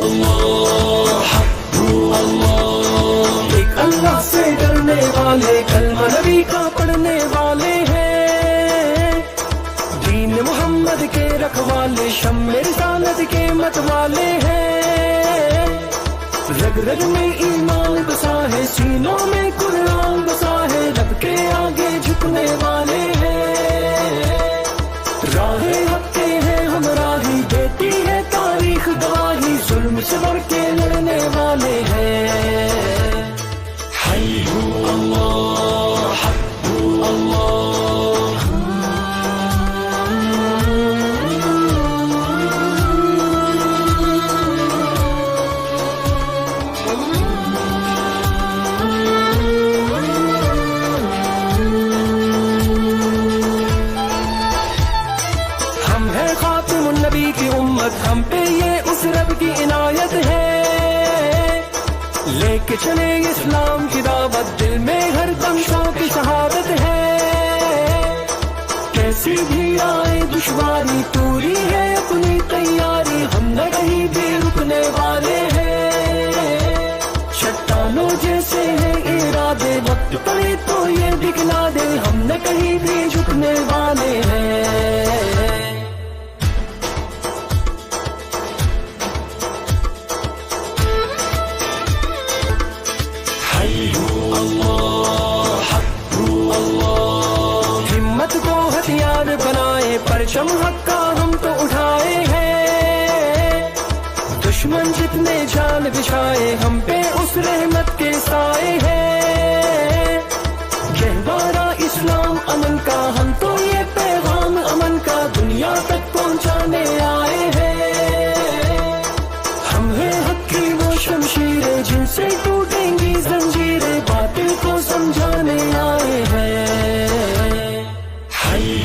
اللہ اللہ، ایک اللہ سے ڈرنے والے، کلمہ نبی کا پڑھنے والے ہیں، دین محمد کے رکھوالے، شمع رسالت کے مت والے ہیں، رگ رگ میں ایمان بسا ہے، سینوں میں قرآن بسا ہے، رب کے آگے جھکنے والے ہیں، راہ حق کے ہیں ہمراہی، دیتی ہے تاریخ گواہی، ظلم سے بڑھ کے لڑنے والے ہیں، حی اللہ حق اللہ۔ ہم ہیں خاتم النبی کی امت، ہم پہ یہ اس رب کی عنایت ہے، لے کے چلے اسلام کی دعوت، دل میں ہر دم شوق کی شہادت ہے، کیسی بھی آئے دشواری، پوری ہے اپنی تیاری، ہم نہ کہیں بھی رکنے والے ہیں، چٹانوں جیسے ہیں ارادے، وقت پڑے تو یہ دکھلا دے، ہم نہ کہیں بھی جھکنے والے ہیں، ہمت کو ہتھیار بنائے، پرچم حق کا ہم تو اٹھائے ہیں، دشمن جتنے جال بچھائے، ہم پہ اس رحمت کے سائے ہیں، گہوارہ اسلام امن کا، ہم تو یہ پیغام امن کا دنیا تک پہنچانے آئے ہیں، ہم ہیں حق کی وہ شمشیریں، جن سے ٹوٹیں گی زنجیریں، باطل کو سمجھانے آئے ہیں، حی